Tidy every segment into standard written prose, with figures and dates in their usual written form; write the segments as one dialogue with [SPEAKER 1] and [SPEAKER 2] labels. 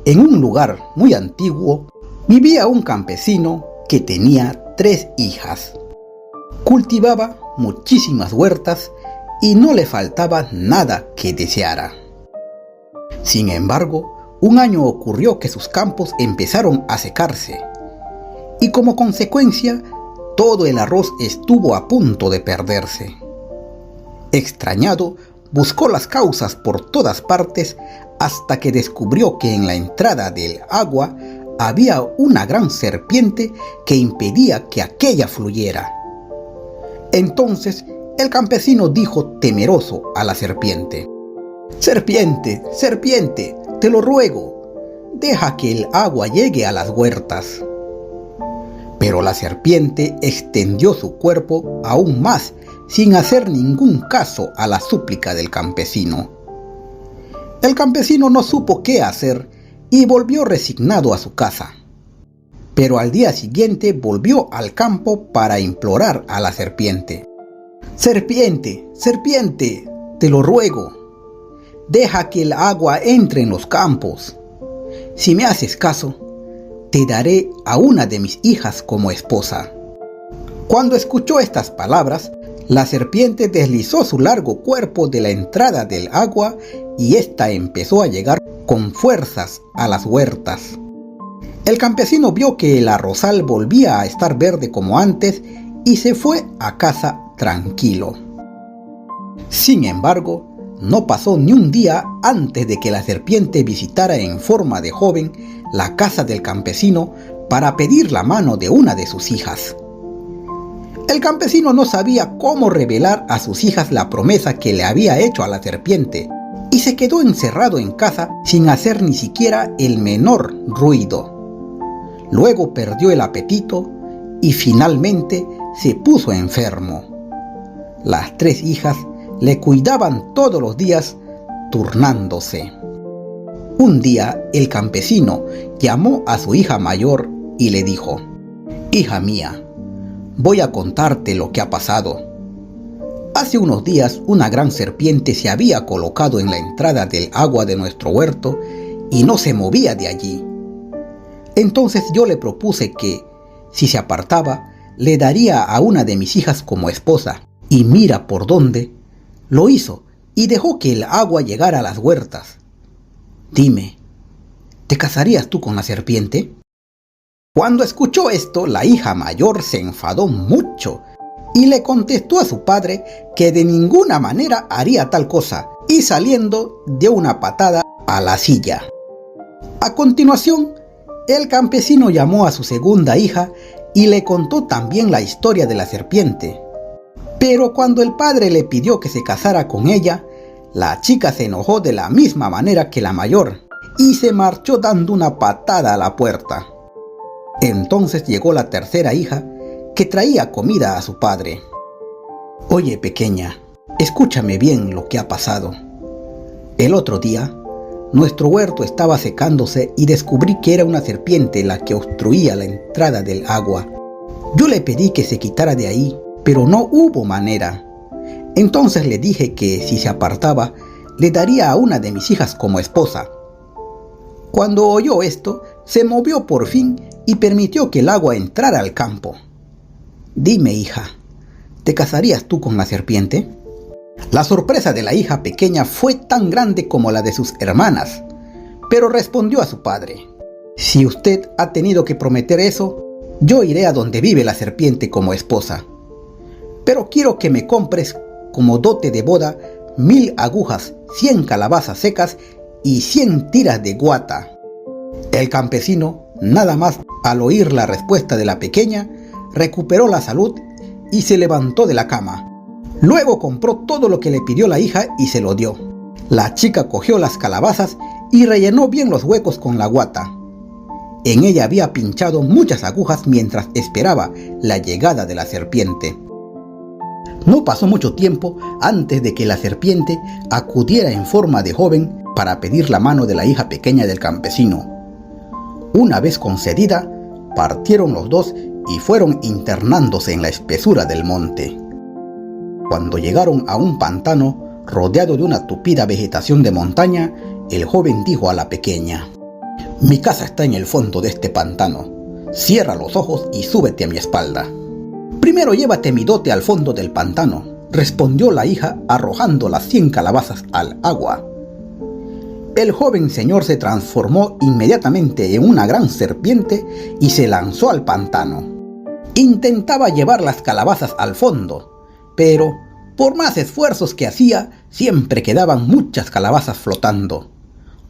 [SPEAKER 1] En un lugar muy antiguo vivía un campesino que tenía 3 hijas. Cultivaba muchísimas huertas y no le faltaba nada que deseara. Sin embargo, un año ocurrió que sus campos empezaron a secarse y como consecuencia todo el arroz estuvo a punto de perderse. Extrañado, buscó las causas por todas partes hasta que descubrió que en la entrada del agua había una gran serpiente que impedía que aquella fluyera. Entonces el campesino dijo temeroso a la serpiente: «Serpiente, serpiente, te lo ruego, deja que el agua llegue a las huertas». Pero la serpiente extendió su cuerpo aún más, sin hacer ningún caso a la súplica del campesino. El campesino no supo qué hacer y volvió resignado a su casa. Pero al día siguiente volvió al campo para implorar a la serpiente: «Serpiente, serpiente, te lo ruego, deja que el agua entre en los campos. Si me haces caso, te daré a una de mis hijas como esposa». Cuando escuchó estas palabras, la serpiente deslizó su largo cuerpo de la entrada del agua y ésta empezó a llegar con fuerzas a las huertas. El campesino vio que el arrozal volvía a estar verde como antes y se fue a casa tranquilo. Sin embargo, no pasó ni un día antes de que la serpiente visitara en forma de joven la casa del campesino para pedir la mano de una de sus hijas. El campesino no sabía cómo revelar a sus hijas la promesa que le había hecho a la serpiente y se quedó encerrado en casa sin hacer ni siquiera el menor ruido. Luego perdió el apetito y finalmente se puso enfermo. Las 3 hijas le cuidaban todos los días, turnándose. Un día el campesino llamó a su hija mayor y le dijo: «Hija mía, voy a contarte lo que ha pasado. Hace unos días una gran serpiente se había colocado en la entrada del agua de nuestro huerto y no se movía de allí. Entonces yo le propuse que, si se apartaba, le daría a una de mis hijas como esposa, y mira por dónde. Lo hizo y dejó que el agua llegara a las huertas. Dime, ¿te casarías tú con la serpiente?». Cuando escuchó esto, la hija mayor se enfadó mucho y le contestó a su padre que de ninguna manera haría tal cosa, y saliendo dio una patada a la silla. A continuación, el campesino llamó a su segunda hija y le contó también la historia de la serpiente. Pero cuando el padre le pidió que se casara con ella, la chica se enojó de la misma manera que la mayor y se marchó dando una patada a la puerta. Entonces llegó la tercera hija, que traía comida a su padre. «Oye, pequeña, escúchame bien lo que ha pasado. El otro día, nuestro huerto estaba secándose y descubrí que era una serpiente la que obstruía la entrada del agua. Yo le pedí que se quitara de ahí, pero no hubo manera. Entonces le dije que si se apartaba, le daría a una de mis hijas como esposa. Cuando oyó esto, se movió por fin y permitió que el agua entrara al campo. Dime, hija, ¿te casarías tú con la serpiente?». La sorpresa de la hija pequeña fue tan grande como la de sus hermanas, pero respondió a su padre: «Si usted ha tenido que prometer eso, yo iré a donde vive la serpiente como esposa. Pero quiero que me compres como dote de boda 1000 agujas, 100 calabazas secas y 100 tiras de guata». El campesino, nada más al oír la respuesta de la pequeña, recuperó la salud y se levantó de la cama. Luego compró todo lo que le pidió la hija y se lo dio. La chica cogió las calabazas y rellenó bien los huecos con la guata. En ella había pinchado muchas agujas mientras esperaba la llegada de la serpiente. No pasó mucho tiempo antes de que la serpiente acudiera en forma de joven para pedir la mano de la hija pequeña del campesino. Una vez concedida, partieron los dos y fueron internándose en la espesura del monte. Cuando llegaron a un pantano rodeado de una tupida vegetación de montaña, el joven dijo a la pequeña: Mi casa está en el fondo de este pantano. Cierra los ojos y súbete a mi espalda. Primero llévate mi dote al fondo del pantano, respondió la hija arrojando las 100 calabazas al agua. El joven señor se transformó inmediatamente en una gran serpiente y se lanzó al pantano. Intentaba llevar las calabazas al fondo, pero por más esfuerzos que hacía, siempre quedaban muchas calabazas flotando.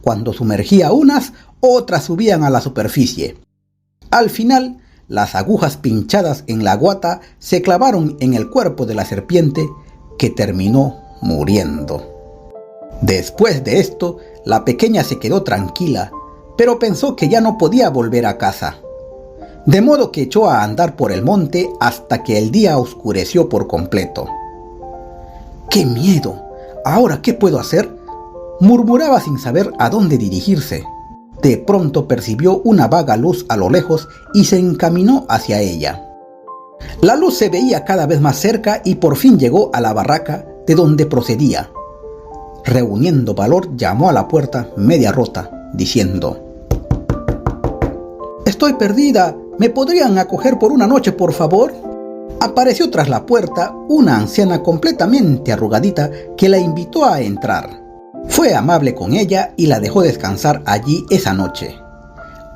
[SPEAKER 1] Cuando sumergía unas, otras subían a la superficie. Al final, las agujas pinchadas en la guata se clavaron en el cuerpo de la serpiente, que terminó muriendo. Después de esto, la pequeña se quedó tranquila, pero pensó que ya no podía volver a casa. De modo que echó a andar por el monte hasta que el día oscureció por completo. ¡Qué miedo! ¿Ahora qué puedo hacer?, murmuraba sin saber a dónde dirigirse. De pronto percibió una vaga luz a lo lejos y se encaminó hacia ella. La luz se veía cada vez más cerca y por fin llegó a la barraca de donde procedía. Reuniendo valor, llamó a la puerta media rota, diciendo: «Estoy perdida, ¿me podrían acoger por una noche, por favor?». Apareció tras la puerta una anciana completamente arrugadita que la invitó a entrar. Fue amable con ella y la dejó descansar allí esa noche.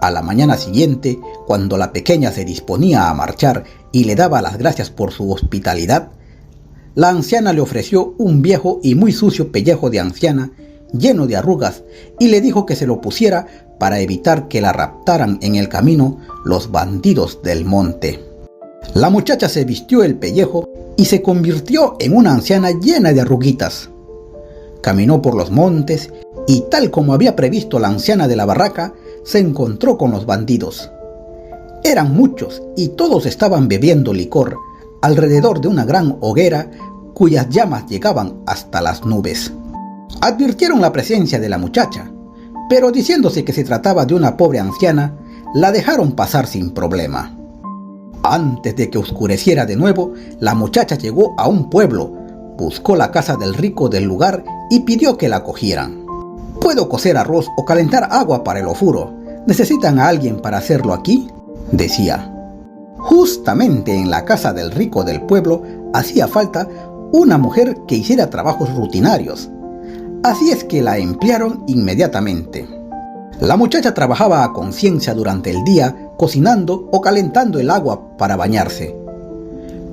[SPEAKER 1] A la mañana siguiente, cuando la pequeña se disponía a marchar y le daba las gracias por su hospitalidad, la anciana le ofreció un viejo y muy sucio pellejo de anciana, lleno de arrugas, y le dijo que se lo pusiera para evitar que la raptaran en el camino los bandidos del monte. La muchacha se vistió el pellejo y se convirtió en una anciana llena de arruguitas. Caminó por los montes y, tal como había previsto la anciana de la barraca, se encontró con los bandidos. Eran muchos y todos estaban bebiendo licor alrededor de una gran hoguera cuyas llamas llegaban hasta las nubes. Advirtieron la presencia de la muchacha, pero diciéndose que se trataba de una pobre anciana, la dejaron pasar sin problema. Antes de que oscureciera de nuevo, la muchacha llegó a un pueblo, buscó la casa del rico del lugar y pidió que la acogieran. «¿Puedo cocer arroz o calentar agua para el ofuro? ¿Necesitan a alguien para hacerlo aquí?», decía. Justamente en la casa del rico del pueblo hacía falta una mujer que hiciera trabajos rutinarios. Así es que la emplearon inmediatamente. La muchacha trabajaba a conciencia durante el día, cocinando o calentando el agua para bañarse,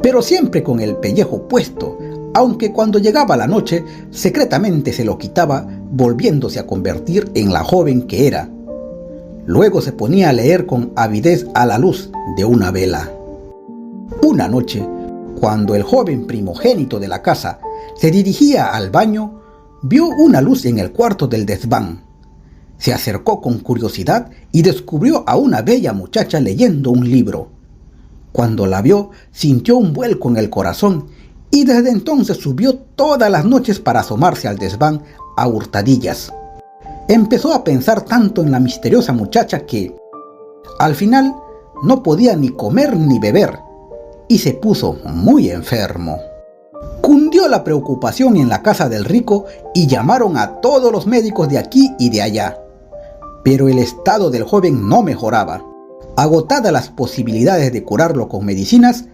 [SPEAKER 1] pero siempre con el pellejo puesto, aunque cuando llegaba la noche secretamente se lo quitaba, volviéndose a convertir en la joven que era. Luego se ponía a leer con avidez a la luz de una vela. Una noche, cuando el joven primogénito de la casa se dirigía al baño, vio una luz en el cuarto del desván. Se acercó con curiosidad y descubrió a una bella muchacha leyendo un libro. Cuando la vio, sintió un vuelco en el corazón y desde entonces subió todas las noches para asomarse al desván a hurtadillas. Empezó a pensar tanto en la misteriosa muchacha que, al final, no podía ni comer ni beber y se puso muy enfermo. Cundió la preocupación en la casa del rico y llamaron a todos los médicos de aquí y de allá. Pero el estado del joven no mejoraba. Agotadas las posibilidades de curarlo con medicinas,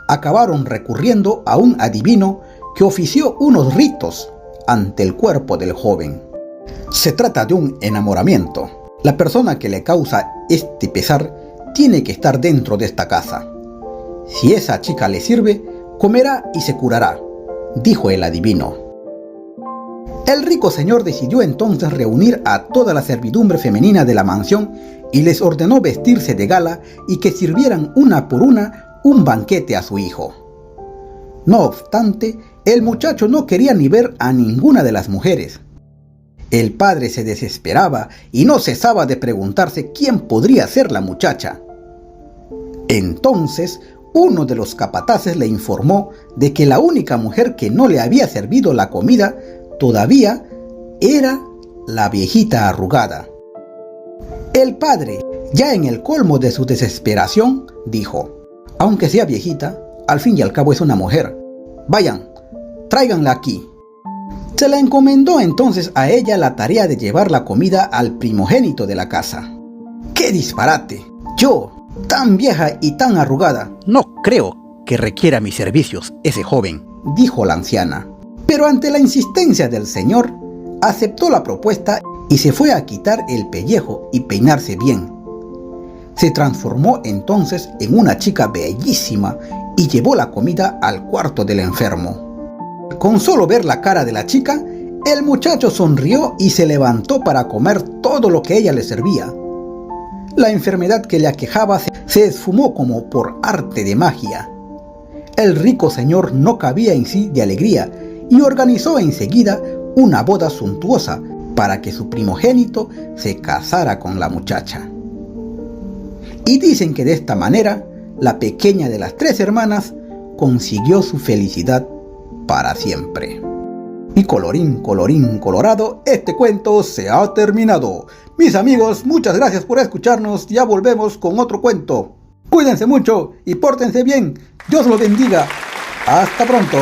[SPEAKER 1] acabaron recurriendo a un adivino que ofició unos ritos ante el cuerpo del joven. Se trata de un enamoramiento. La persona que le causa este pesar tiene que estar dentro de esta casa. Si esa chica le sirve, comerá y se curará, dijo el adivino. El rico señor decidió entonces reunir a toda la servidumbre femenina de la mansión y les ordenó vestirse de gala y que sirvieran una por una un banquete a su hijo. No obstante, el muchacho no quería ni ver a ninguna de las mujeres. El padre se desesperaba y no cesaba de preguntarse quién podría ser la muchacha. Entonces, uno de los capataces le informó de que la única mujer que no le había servido la comida todavía era la viejita arrugada. El padre, ya en el colmo de su desesperación, dijo: «Aunque sea viejita, al fin y al cabo es una mujer. Vayan, tráiganla aquí». Se la encomendó entonces a ella la tarea de llevar la comida al primogénito de la casa. ¡Qué disparate! Yo, tan vieja y tan arrugada, no creo que requiera mis servicios ese joven, dijo la anciana. Pero ante la insistencia del señor, aceptó la propuesta y se fue a quitar el pellejo y peinarse bien. Se transformó entonces en una chica bellísima y llevó la comida al cuarto del enfermo. Con solo ver la cara de la chica, el muchacho sonrió y se levantó para comer todo lo que ella le servía. La enfermedad que le aquejaba se esfumó como por arte de magia. El rico señor no cabía en sí de alegría y organizó enseguida una boda suntuosa para que su primogénito se casara con la muchacha. Y dicen que de esta manera, la pequeña de las 3 hermanas consiguió su felicidad para siempre. Y colorín colorado, este cuento se ha terminado. Mis amigos, muchas gracias por escucharnos. Ya volvemos con otro cuento. Cuídense mucho y pórtense bien. Dios los bendiga. Hasta pronto.